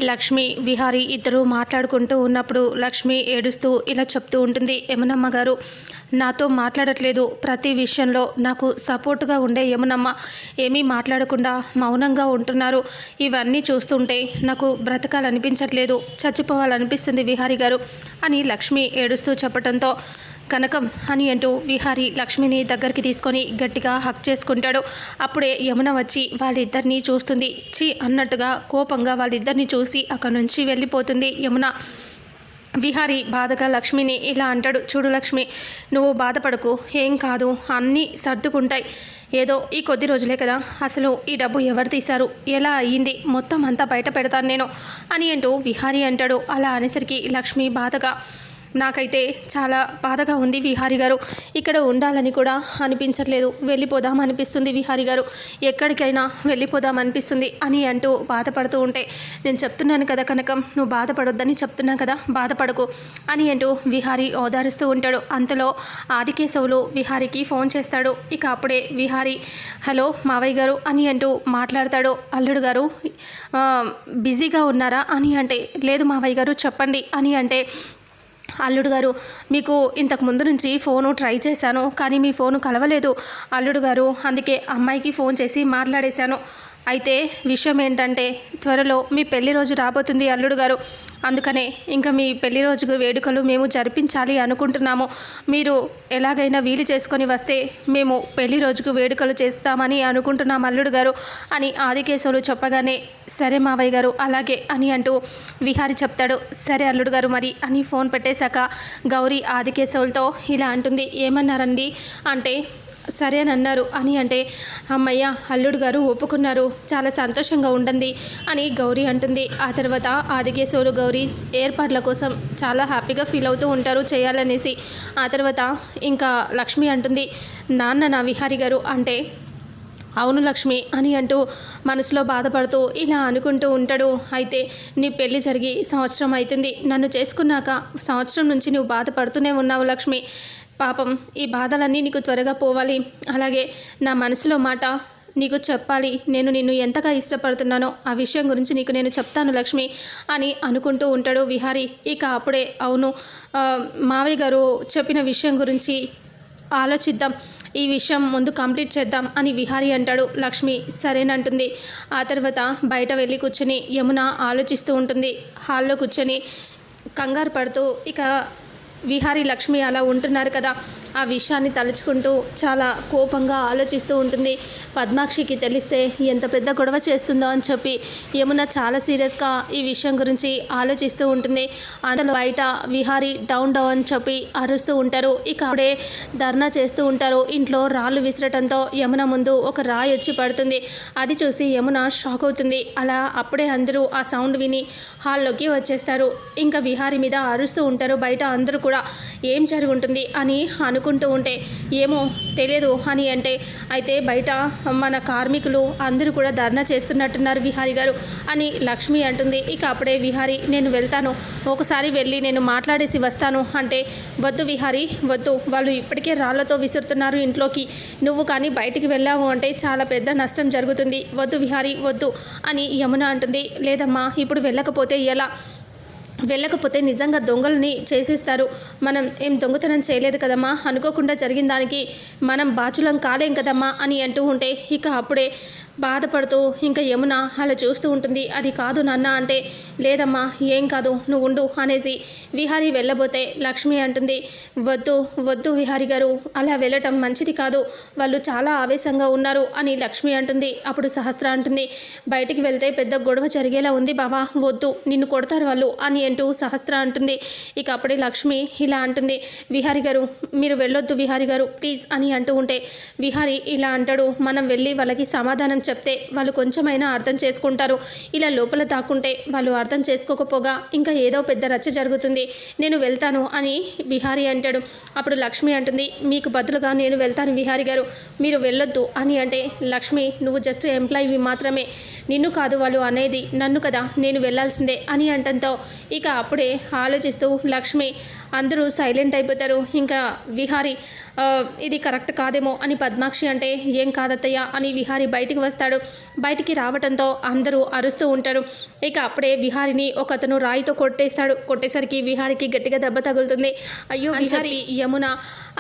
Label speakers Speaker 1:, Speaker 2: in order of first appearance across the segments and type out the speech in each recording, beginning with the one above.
Speaker 1: లక్ష్మి విహారి ఇద్దరు మాట్లాడుకుంటూ ఉన్నప్పుడు లక్ష్మి ఏడుస్తూ ఇలా చెప్తూ ఉంటుంది. యమునమ్మ గారు నాతో మాట్లాడట్లేదు, ప్రతి విషయంలో నాకు సపోర్టుగా ఉండే యమునమ్మ ఏమీ మాట్లాడకుండా మౌనంగా ఉంటున్నారు. ఇవన్నీ చూస్తుంటే నాకు బ్రతకాలనిపించట్లేదు, చచ్చిపోవాలనిపిస్తుంది విహారి గారు అని లక్ష్మి ఏడుస్తూ చెప్పడంతో కనకం అని అంటూ విహారి లక్ష్మిని దగ్గరికి తీసుకొని గట్టిగా హక్ చేసుకుంటాడు. అప్పుడే యమున వచ్చి వాళ్ళిద్దరినీ చూస్తుంది. చి అన్నట్టుగా కోపంగా వాళ్ళిద్దరినీ చూసి అక్కడి నుంచి వెళ్ళిపోతుంది యమున. విహారి బాధగా లక్ష్మిని ఇలా అంటాడు, చూడు లక్ష్మి, నువ్వు బాధపడకు, ఏం కాదు, అన్నీ సర్దుకుంటాయి. ఏదో ఈ కొద్ది రోజులే కదా, అసలు ఈ డబ్బు ఎవరు తీశారు, ఎలా అయ్యింది, మొత్తం అంతా బయట పెడతాను నేను అని అంటూ విహారి అంటాడు. అలా అనేసరికి లక్ష్మి బాధగా, నాకైతే చాలా బాధగా ఉంది విహారి గారు, ఇక్కడ ఉండాలని కూడా అనిపించట్లేదు, వెళ్ళిపోదాం అనిపిస్తుంది విహారి గారు, ఎక్కడికైనా వెళ్ళిపోదాం అనిపిస్తుంది అని అంటూ బాధపడుతూ ఉంటే, నేను చెప్తున్నాను కదా కనకం, నువ్వు బాధపడొద్దని చెప్తున్నా కదా, బాధపడకు అని అంటూ విహారి ఓదారుస్తూ ఉంటాడు. అంతలో ఆదికేశవులు విహారికి ఫోన్ చేస్తాడు. ఇక అప్పుడే విహారి హలో మావయ్య గారు అని అంటూ మాట్లాడతాడు. అల్లుడు గారు బిజీగా ఉన్నారా అని అంటే, లేదు మావయ్య గారు చెప్పండి అని అంటే, అల్లుడు గారు మీకు ఇంతకు ముందు నుంచి ఫోను ట్రై చేశాను, కానీ మీ ఫోను కలవలేదు అల్లుడు గారు, అందుకే అమ్మాయికి ఫోన్ చేసి మాట్లాడేశాను. అయితే విషయం ఏంటంటే, త్వరలో మీ పెళ్లి రోజు రాబోతుంది అల్లుడు గారు, అందుకనే ఇంకా మీ పెళ్లి రోజు వేడుకలు మేము జరిపించాలి అనుకుంటున్నాము. మీరు ఎలాగైనా వీలు చేసుకొని వస్తే మేము పెళ్లి రోజుకు వేడుకలు చేస్తామని అనుకుంటున్నాం అల్లుడు గారు అని ఆదికేశవులు చెప్పగానే, సరే మావయ్య గారు అలాగే అని అంటూ విహారి చెప్తాడు. సరే అల్లుడు గారు మరి అని ఫోన్ పెట్టేశాక గౌరీ ఆదికేశవులతో ఇలా అంటుంది, ఏమన్నారండి అంటే, సరే అని అన్నారు అని అంటే, అమ్మయ్య అల్లుడు గారు ఒప్పుకున్నారు, చాలా సంతోషంగా ఉండండి అని గౌరీ అంటుంది. ఆ తర్వాత ఆదికేశవులు గౌరీ ఏర్పాట్ల కోసం చాలా హ్యాపీగా ఫీల్ అవుతూ ఉంటారు చేయాలనేసి. ఆ తర్వాత ఇంకా లక్ష్మి అంటుంది, నాన్న నా విహారి గారు అంటే, అవును లక్ష్మి అని అంటూ మనసులో బాధపడుతూ ఇలా అనుకుంటూ ఉంటాడు. అయితే నీ పెళ్లి జరిగి సంవత్సరం అవుతుంది, నన్ను చేసుకున్నాక సంవత్సరం నుంచి నువ్వు బాధపడుతూనే ఉన్నావు లక్ష్మి, పాపం ఈ బాధలన్నీ నీకు త్వరగా పోవాలి, అలాగే నా మనసులో మాట నీకు చెప్పాలి, నేను నిన్ను ఎంతగా ఇష్టపడుతున్నానో ఆ విషయం గురించి నీకు నేను చెప్తాను లక్ష్మి అని అనుకుంటూ ఉంటాడు విహారి. ఇక అప్పుడే అవును మావయ్య గారు చెప్పిన విషయం గురించి ఆలోచిద్దాం, ఈ విషయం ముందు కంప్లీట్ చేద్దాం అని విహారి అంటాడు. లక్ష్మి సరేనంటుంది. ఆ తర్వాత బయట వెళ్ళి కూర్చొని యమున ఆలోచిస్తూ ఉంటుంది. హాల్లో కూర్చొని కంగారు పడుతూ ఇక విహారి లక్ష్మి అలా ఉంటున్నారు కదా, ఆ విషయాన్ని తలుచుకుంటూ చాలా కోపంగా ఆలోచిస్తూ ఉంటుంది. పద్మాక్షికి తెలిస్తే ఎంత పెద్ద గొడవ చేస్తుందో అని చెప్పి యమున చాలా సీరియస్గా ఈ విషయం గురించి ఆలోచిస్తూ ఉంటుంది. అందులో బయట విహారి డౌన్ డౌన్ అని చెప్పి అరుస్తూ ఉంటారు. ఇక అప్పుడే ధర్నా చేస్తూ ఉంటారు. ఇంట్లో రాళ్ళు విసరటంతో యమున ముందు ఒక రాయి వచ్చి పడుతుంది. అది చూసి యమున షాక్ అవుతుంది. అలా అప్పుడే అందరూ ఆ సౌండ్ విని హాల్లోకి వచ్చేస్తారు. ఇంకా విహారి మీద అరుస్తూ ఉంటారు. బయట అందరూ కూడా ఏం జరుగుంటుంది అని అనుకుంటూ ఉంటే, ఏమో తెలియదు అని అంటే, అయితే బయట మన కార్మికులు అందరూ కూడా ధర్నా చేస్తున్నట్టున్నారు విహారి గారు అని లక్ష్మి అంటుంది. ఇక అప్పుడే విహారి నేను వెళ్తాను, ఒకసారి వెళ్ళి నేను మాట్లాడేసి వస్తాను అంటే, వద్దు విహారి వద్దు, వాళ్ళు ఇప్పటికే రాళ్లతో విసురుతున్నారు ఇంట్లోకి, నువ్వు కానీ బయటికి వెళ్ళావు అంటే చాలా పెద్ద నష్టం జరుగుతుంది, వద్దు విహారి వద్దు అని యమున అంటుంది. లేదమ్మా ఇప్పుడు వెళ్ళకపోతే ఎలా, వెళ్ళకపోతే నిజంగా దొంగలని చేసేస్తారు, మనం ఏం దొంగతనం చేయలేదు కదమ్మా, అనుకోకుండా జరిగిన దానికి మనం బాచులం కాలేం కదమ్మా అని అంటూ ఉంటే, ఇక అప్పుడే బాధపడుతూ ఇంకా యమున అలా చూస్తూ ఉంటుంది. అది కాదు నాన్న అంటే, లేదమ్మా ఏం కాదు నువ్వు ఉండు అనేసి విహారి వెళ్ళబోతే లక్ష్మి అంటుంది, వద్దు వద్దు విహారి గారు, అలా వెళ్ళటం మంచిది కాదు, వాళ్ళు చాలా ఆవేశంగా ఉన్నారు అని లక్ష్మి అంటుంది. అప్పుడు సహస్ర అంటుంది, బయటికి వెళ్తే పెద్ద గొడవ జరిగేలా ఉంది బావా, వద్దు నిన్ను కొడతారు వాళ్ళు అని అంటూ సహస్ర అంటుంది. ఇక అప్పుడే లక్ష్మి ఇలా అంటుంది, విహారి గారు మీరు వెళ్ళొద్దు విహారి గారు ప్లీజ్ అని అంటూ ఉంటే, విహారి ఇలా అంటాడు, మనం వెళ్ళి వాళ్ళకి సమాధానం చెప్తే వాళ్ళు కొంచెమైనా అర్థం చేసుకుంటారు, ఇలా లోపల దాక్కుంటే వాళ్ళు అర్థం చేసుకోకపోగా ఇంకా ఏదో పెద్ద రచ్చ జరుగుతుంది, నేను వెళ్తాను అని విహారి అంటాడు. అప్పుడు లక్ష్మి అంటుంది, మీకు బదులుగా నేను వెళ్తాను విహారి గారు, మీరు వెళ్ళొద్దు అని అంటే, లక్ష్మి నువ్వు జస్ట్ ఎంప్లాయీవి మాత్రమే, నిన్ను కాదు వాళ్ళు అనేది, నన్ను కదా, నేను వెళ్ళాల్సిందే అని అంటంతో ఇక అప్పుడే ఆలోచిస్తూ లక్ష్మి అందరూ సైలెంట్ అయిపోతారు. ఇంకా విహారీ ఇది కరెక్ట్ కాదేమో అని పద్మాక్షి అంటే ఏం కాదత్తయ్య అని విహారీ బయటికి వస్తాడు. బయటికి రావడంతో అందరూ అరుస్తూ ఉంటారు. ఇక అప్పుడే విహారిని ఒకతను రాయితో కొట్టేసరికి విహారికి గట్టిగా దెబ్బ తగులుతుంది. అయ్యో విహారి, యమున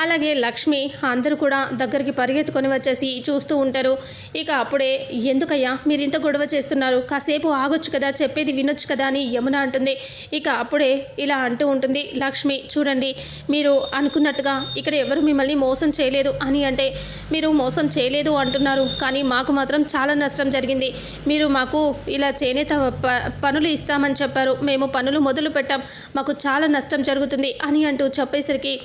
Speaker 1: అలాగే లక్ష్మి అందరూ కూడా దగ్గరికి పరిగెత్తుకొని వచ్చేసి చూస్తూ ఉంటారు. ఇక అప్పుడే ఎందుకయ్యా మీరు ఇంత గొడవ చేస్తున్నారు, కాసేపు ఆగొచ్చు కదా, చెప్పేది వినొచ్చు కదా అని యమున అంటుంది. ఇక అప్పుడే ఇలా అంటూ ఉంటుంది లక్ష్మి, చూడండి మీరు అనుకున్నట్టుగా ఇక్కడ ఎవరు మిమ్మల్ని మోసం చేయలేదు అని అంటే, మీరు మోసం చేయలేదు అంటున్నారు కానీ మాకు మాత్రం చాలా నష్టం జరిగింది. మీరు మాకు ఇలా చేనేత పనులు ఇస్తామని చెప్పారు, మేము పనులు మొదలు పెట్టాం, మాకు చాలా నష్టం జరుగుతుంది అని అంటూ చెప్పేసరికి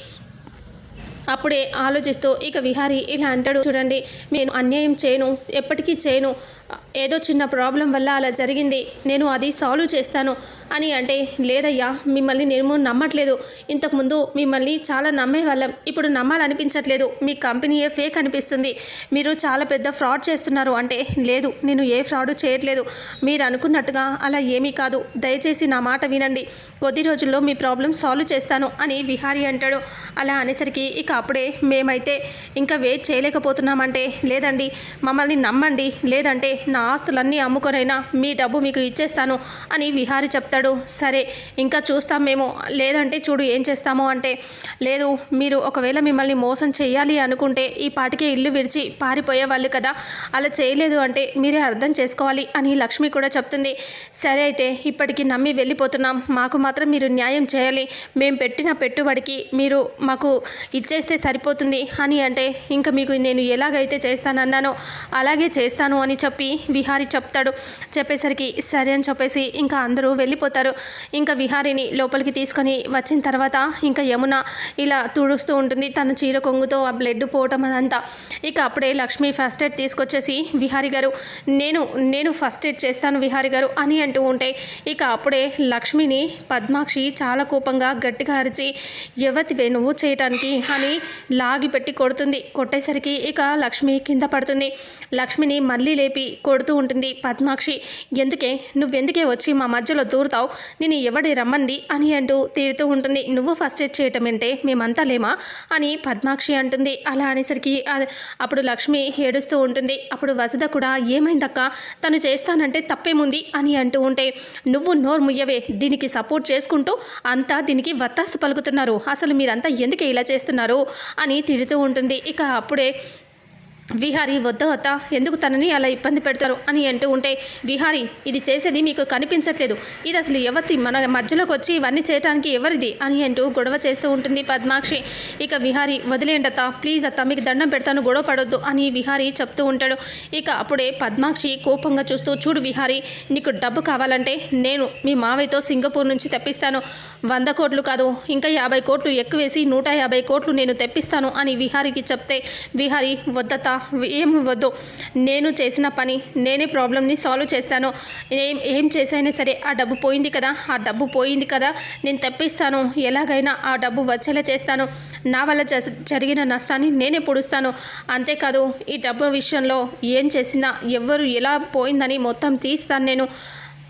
Speaker 1: అప్పుడే ఆలోచిస్తూ ఇక విహారీ ఇలా అంటాడు, చూడండి నేను అన్యాయం చేయను, ఎప్పటికీ చేయను, ఏదో చిన్న ప్రాబ్లం వల్ల అలా జరిగింది, నేను అది సాల్వ్ చేస్తాను అని అంటే, లేదయ్యా మిమ్మల్ని నేను నమ్మట్లేదు, ఇంతకుముందు మిమ్మల్ని చాలా నమ్మేవాళ్ళం, ఇప్పుడు నమ్మాలనిపించట్లేదు, మీ కంపెనీయే ఫేక్ అనిపిస్తుంది, మీరు చాలా పెద్ద ఫ్రాడ్ చేస్తున్నారు అంటే, లేదు నేను ఏ ఫ్రాడ్ చేయట్లేదు, మీరు అనుకున్నట్టుగా అలా ఏమీ కాదు, దయచేసి నా మాట వినండి, కొద్ది రోజుల్లో మీ ప్రాబ్లం సాల్వ్ చేస్తాను అని విహారీ అంటాడు. అలా అనేసరికి ఇక అప్పుడే మేమైతే ఇంకా వెయిట్ చేయలేకపోతున్నామంటే, లేదండి మమ్మల్ని నమ్మండి, లేదంటే నా ఆస్తులన్నీ అమ్ముకొనైనా మీ డబ్బు మీకు ఇచ్చేస్తాను అని విహారీ చెప్తాడు. సరే ఇంకా చూస్తాం మేము, లేదంటే చూడు ఏం చేస్తామో అంటే, లేదు మీరు ఒకవేళ మిమ్మల్ని మోసం చేయాలి అనుకుంటే ఈ పాటికే ఇల్లు విడిచి పారిపోయేవాళ్ళు కదా, అలా చేయలేదు అంటే మీరే అర్థం చేసుకోవాలి అని లక్ష్మి కూడా చెప్తుంది. సరే అయితే ఇప్పటికి నమ్మి వెళ్ళిపోతున్నాం, మాకు మాత్రం మీరు న్యాయం చేయాలి, మేము పెట్టిన పెట్టుబడికి మీరు మాకు ఇచ్చేస్తే సరిపోతుంది అని అంటే, ఇంకా మీకు నేను ఎలాగైతే చేస్తానన్నానో అలాగే చేస్తాను అని చెప్పి విహారీ చెప్తాడు. చెప్పేసరికి సరే అని చెప్పేసి ఇంకా అందరూ వెళ్ళిపోతారు. ఇంకా విహారీని లోపలికి తీసుకొని వచ్చిన తర్వాత ఇంకా యమున ఇలా తుడుస్తూ ఉంటుంది తన చీర కొంగుతో ఆ బ్లడ్ పోవటం అదంతా. ఇక అప్పుడే లక్ష్మి ఫస్ట్ ఎయిడ్ తీసుకొచ్చేసి విహారీ గారు నేను ఫస్ట్ ఎయిడ్ చేస్తాను విహారీ గారు అని అంటూ ఉంటే, ఇక అప్పుడే లక్ష్మిని పద్మాక్షి చాలా కోపంగా గట్టిగా అరిచి, ఎవతివే నువ్వు చేయటానికి అని లాగి పెట్టి కొడుతుంది. కొట్టేసరికి ఇక లక్ష్మి కింద పడుతుంది. లక్ష్మిని మళ్ళీ లేపి కొడుతూ ఉంటుంది పద్మాక్షి, నువ్వెందుకే వచ్చి మా మధ్యలో దూరుతావు, నేను ఎవడి రమ్మంది అని అంటూ తీరుతూ ఉంటుంది. నువ్వు ఫస్ట్ ఎయిడ్ చేయటం ఏంటే, మేమంతా లేమా అని పద్మాక్షి అంటుంది. అలా అనేసరికి అప్పుడు లక్ష్మి ఏడుస్తూ ఉంటుంది. అప్పుడు వసుధ కూడా ఏమైందక్క, తను చేస్తానంటే తప్పేముంది అని అంటూ ఉంటే, నువ్వు నోరు ముయ్యవే, దీనికి సపోర్ట్ చేసుకుంటూ అంతా దీనికి వత్తాసు పలుకుతున్నారు, అసలు మీరంతా ఎందుకు ఇలా చేస్తున్నారు అని తిడుతూ ఉంటుంది. ఇక అప్పుడే విహారీ వద్ద ఎందుకు తనని అలా ఇబ్బంది పెడతారు అని అంటూ ఉంటే, విహారీ ఇది చేసేది మీకు కనిపించట్లేదు, ఇది అసలు ఎవరి మన మధ్యలోకి వచ్చి ఇవన్నీ చేయడానికి ఎవరిది అని అంటూ గొడవ చేస్తూ ఉంటుంది పద్మాక్షి. ఇక విహారీ వదిలేండి అత్త, ప్లీజ్ అత్త మీకు దండం పెడతాను, గొడవ పడొద్దు అని విహారీ చెప్తూ ఉంటాడు. ఇక అప్పుడే పద్మాక్షి కోపంగా చూస్తూ, చూడు విహారీ నీకు డబ్బు కావాలంటే నేను మీ మావయ్యతో సింగపూర్ నుంచి తెప్పిస్తాను, 100 కోట్లు కాదు ఇంకా 50 కోట్లు ఎక్కువేసి 150 కోట్లు నేను తెప్పిస్తాను అని విహారీకి చెప్తే, విహారీ వద్దత ఏమి వద్దు, నేను చేసిన పని నేనే ప్రాబ్లమ్ని సాల్వ్ చేస్తాను, ఏం చేసైనా సరే ఆ డబ్బు పోయింది కదా నేను తెప్పిస్తాను, ఎలాగైనా ఆ డబ్బు వచ్చేలా చేస్తాను, నా వల్ల జరిగిన నష్టాన్ని నేనే పొడుస్తాను, అంతేకాదు ఈ డబ్బు విషయంలో ఏం చేసినా ఎవరు ఎలా పోయిందని మొత్తం తీస్తాను నేను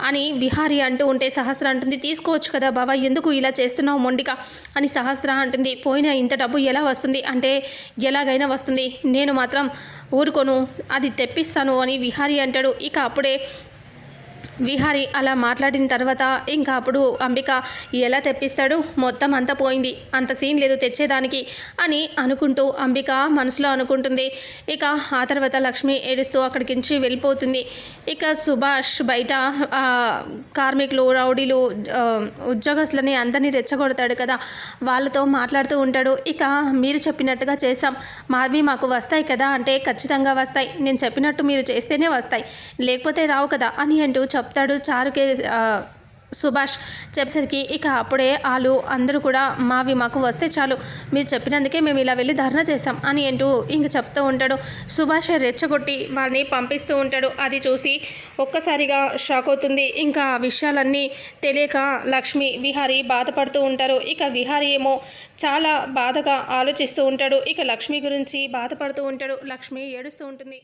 Speaker 1: అని విహారీ అంటూ ఉంటే, సహస్ర అంటుంది తీసుకోవచ్చు కదా బావా, ఎందుకు ఇలా చేస్తున్నావు మొండిగా అని సహస్ర అంటుంది. పోయిన ఇంత డబ్బు ఎలా వస్తుంది అంటే, ఎలాగైనా వస్తుంది, నేను మాత్రం ఊరుకోను, అది తెప్పిస్తాను అని విహారీ అంటాడు. ఇక అప్పుడే విహారీ అలా మాట్లాడిన తర్వాత ఇంకా అప్పుడు అంబిక ఎలా తెప్పిస్తాడు, మొత్తం అంతా పోయింది, అంత సీన్ లేదు తెచ్చేదానికి అని అనుకుంటూ అంబిక మనసులో అనుకుంటుంది. ఇక ఆ తర్వాత లక్ష్మి ఏడుస్తూ అక్కడికి నుంచి వెళ్ళిపోతుంది. ఇక సుభాష్ బయట కార్మికులు రౌడీలు ఉద్యోగస్తులని అందరినీ రెచ్చగొడతాడు కదా, వాళ్ళతో మాట్లాడుతూ ఉంటాడు. ఇక మీరు చెప్పినట్టుగా చేసాం, మాకు వస్తాయి కదా అంటే, ఖచ్చితంగా వస్తాయి, నేను చెప్పినట్టు మీరు చేస్తేనే వస్తాయి, లేకపోతే రావు కదా అని అంటూ చెప్తాడు చారుకే సుభాష్. చెప్పేసరికి ఇక అప్పుడే వాళ్ళు అందరూ కూడా మాకు వస్తే చాలు, మీరు చెప్పినందుకే మేము ఇలా వెళ్ళి ధర్నా చేశాం అని అంటూ ఇంక చెప్తూ ఉంటాడు. సుభాష్ రెచ్చగొట్టి వాళ్ళని పంపిస్తూ ఉంటాడు. అది చూసి ఒక్కసారిగా షాక్ అవుతుంది. ఇంకా ఆ విషయాలన్నీ తెలియక లక్ష్మి విహారీ బాధపడుతూ ఉంటారు. ఇక విహారీ ఏమో చాలా బాధగా ఆలోచిస్తూ ఉంటాడు. ఇక లక్ష్మి గురించి బాధపడుతూ ఉంటాడు. లక్ష్మి ఏడుస్తూ ఉంటుంది.